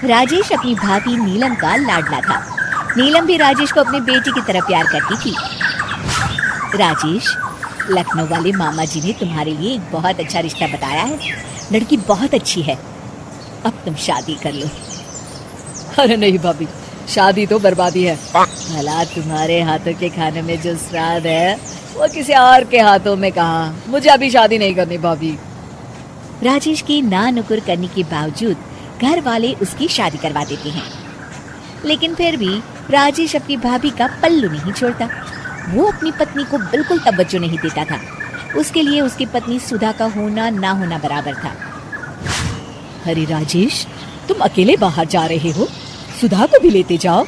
राजेश अपनी भाभी नीलम का लाडला था। नीलम भी राजेश को अपनी बेटी की तरह प्यार करती थी। राजेश, लखनऊ वाले मामा जी ने तुम्हारे लिए एक बहुत अच्छा रिश्ता बताया है। लड़की बहुत अच्छी है, अब तुम शादी कर लो। अरे नहीं भाभी, शादी तो बर्बादी है। भला तुम्हारे हाथों के खाने में जो स्वाद है वो किसी और के हाथों में कहाँ। मुझे अभी शादी नहीं करनी भाभी। राजेश की ना नुकुर करने के बावजूद घर वाले उसकी शादी करवा देते हैं, लेकिन फिर भी राजेश अपनी भाभी का पल्लू नहीं छोड़ता। वो अपनी पत्नी को बिल्कुल तवज्जो नहीं देता था। उसके लिए उसकी पत्नी सुधा का होना ना होना बराबर था। अरे राजेश, तुम अकेले बाहर जा रहे हो, सुधा को भी लेते जाओ।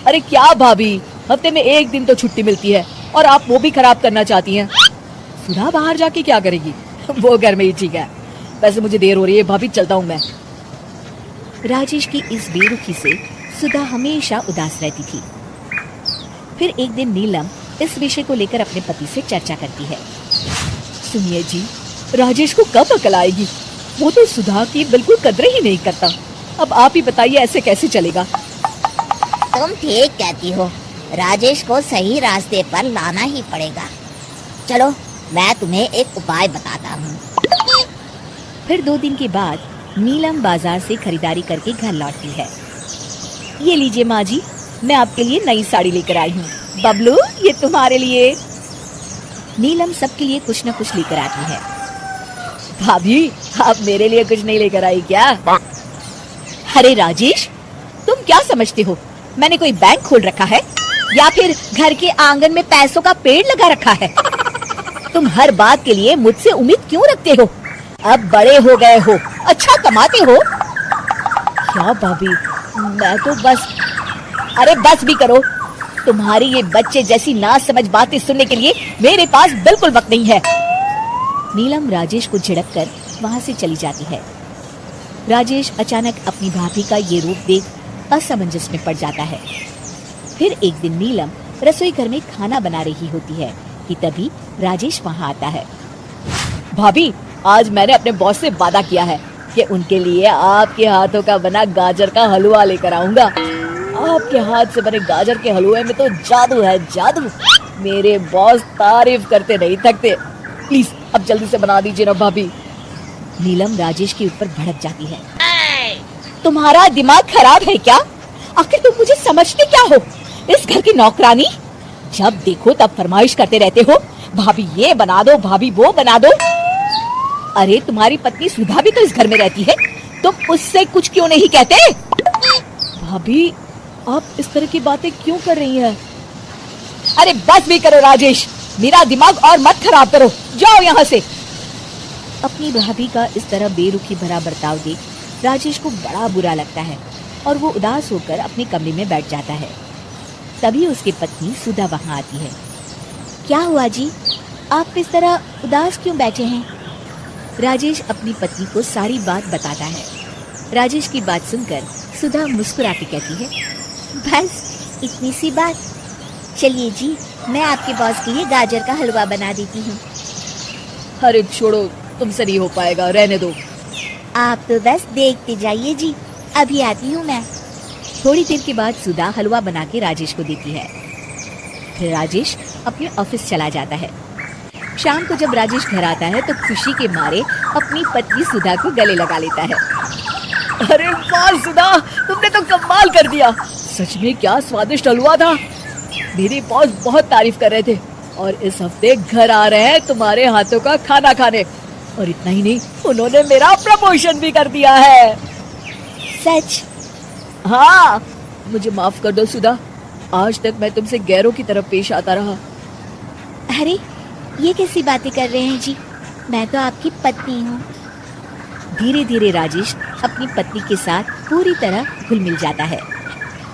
अरे क्या भाभी, हफ्ते में एक दिन तो छुट्टी मिलती है और आप वो भी खराब करना चाहती हैं। सुधा बाहर जाके क्या करेगी? वो घर में ही ठीक है। वैसे मुझे देर हो रही है भाभी, चलता हूँ मैं। राजेश की इस बेरुखी से सुधा हमेशा उदास रहती थी। फिर एक दिन नीलम इस विषय को लेकर अपने पति से चर्चा करती है। सुनिए जी, राजेश को कब अकल आएगी? वो तो सुधा की बिल्कुल कदर ही नहीं करता। अब आप ही बताइए, ऐसे कैसे चलेगा? तुम ठीक कहती हो, राजेश को सही रास्ते पर लाना ही पड़ेगा। चलो मैं तुम्हें एक उपाय बताता हूँ। फिर 2 दिन के बाद नीलम बाजार से खरीदारी करके घर लौटती है। ये लीजिए माँ जी, मैं आपके लिए नई साड़ी लेकर आई हूँ। बबलू, ये तुम्हारे लिए। नीलम सबके लिए कुछ न कुछ लेकर आती है। भाभी, आप मेरे लिए कुछ नहीं लेकर आई क्या? अरे राजेश, तुम क्या समझते हो मैंने कोई बैंक खोल रखा है या फिर घर के आंगन में पैसों का पेड़ लगा रखा है? तुम हर बात के लिए मुझसे उम्मीद क्यों रखते हो? अब बड़े हो गए हो, अच्छा कमाते हो। क्या भाभी, मैं तो बस। अरे बस भी करो, तुम्हारी ये बच्चे जैसी ना समझ बातें सुनने के लिए मेरे पास बिल्कुल वक्त नहीं है। नीलम राजेश को झिड़क कर वहाँ से चली जाती है। राजेश अचानक अपनी भाभी का ये रूप देख असमंजस में पड़ जाता है। फिर एक दिन नीलम रसोई घर में खाना बना रही होती है कि तभी राजेश वहाँ आता है। भाभी, आज मैंने अपने बॉस से वादा किया है कि उनके लिए आपके हाथों का बना गाजर का हलवा लेकर आऊंगा। आपके हाथ से बने गाजर के हलवे में तो जादू है, जादू। मेरे बॉस तारीफ करते नहीं थकते। प्लीज अब जल्दी से बना दीजिए ना भाभी। नीलम राजेश के ऊपर भड़क जाती है। तुम्हारा दिमाग खराब है क्या? आखिर तुम मुझे समझते क्या हो? इस घर की नौकरानी? जब देखो तब फरमाइश करते रहते हो, भाभी ये बना दो, भाभी वो बना दो। अरे तुम्हारी पत्नी सुधा भी तो इस घर में रहती है, तुम उससे कुछ क्यों नहीं कहते? भाभी, आप इस तरह की बातें क्यों कर रही हैं? अरे बस भी करो राजेश, मेरा दिमाग और मत खराब करो, जाओ यहाँ से। अपनी भाभी का इस तरह बेरुखी भरा बर्ताव देख राजेश को बड़ा बुरा लगता है और वो उदास होकर अपने कमरे में बैठ जाता है। तभी उसकी पत्नी सुधा वहाँ आती है। क्या हुआ जी, आप इस तरह उदास क्यों बैठे हैं? राजेश अपनी पत्नी को सारी बात बताता है। राजेश की बात सुनकर सुधा मुस्कुराती कहती है, बस इतनी सी बात। चलिए जी, मैं आपके बॉस के लिए गाजर का हलवा बना देती हूँ। अरे छोड़ो, तुमसे नहीं हो पाएगा, रहने दो। आप तो बस देखते जाइए जी, अभी आती हूँ मैं। थोड़ी देर के बाद सुधा हलवा बना के राजेश को देती है। फिर राजेश अपने ऑफिस चला जाता है। शाम को जब राजेश घर आता है तो खुशी के मारे अपनी पत्नी सुधा को गले लगा लेता है। अरे वाह सुधा, तुमने तो कमाल कर दिया। सच में क्या स्वादिष्ट हलवा था। मेरे बॉस बहुत तारीफ कर रहे थे और इस हफ्ते घर आ रहे हैं तुम्हारे हाथों का खाना खाने। और इतना ही नहीं, उन्होंने मेरा प्रमोशन भी कर दिया है। सच? हाँ। मुझे माफ कर दो सुधा, आज तक मैं तुमसे गैरों की तरफ पेश आता रहा। अरे ये कैसी बातें कर रहे हैं जी, मैं तो आपकी पत्नी हूँ। धीरे धीरे राजेश अपनी पत्नी के साथ पूरी तरह घुल मिल जाता है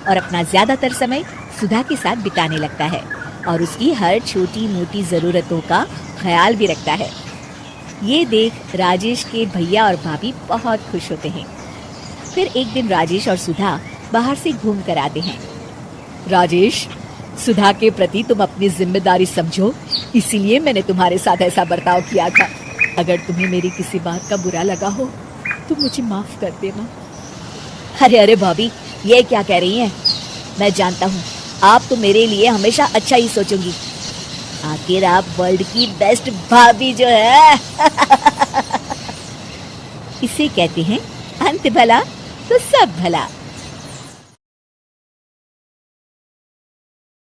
और अपना ज्यादातर समय सुधा के साथ बिताने लगता है और उसकी हर छोटी मोटी जरूरतों का ख्याल भी रखता है। ये देख राजेश के भैया और भाभी बहुत खुश होते हैं। फिर एक दिन राजेश और सुधा बाहर से घूम कर आते हैं। राजेश, सुधा के प्रति तुम अपनी जिम्मेदारी समझो, इसीलिए मैंने तुम्हारे साथ ऐसा बर्ताव किया था। अगर तुम्हें मेरी किसी बात का बुरा लगा हो तो मुझे माफ कर देना। अरे अरे भाभी, ये क्या कह रही हैं? मैं जानता हूँ आप तो मेरे लिए हमेशा अच्छा ही सोचोगी। आखिर आप वर्ल्ड की बेस्ट भाभी जो है। इसे कहते हैं अंत भला तो सब भला।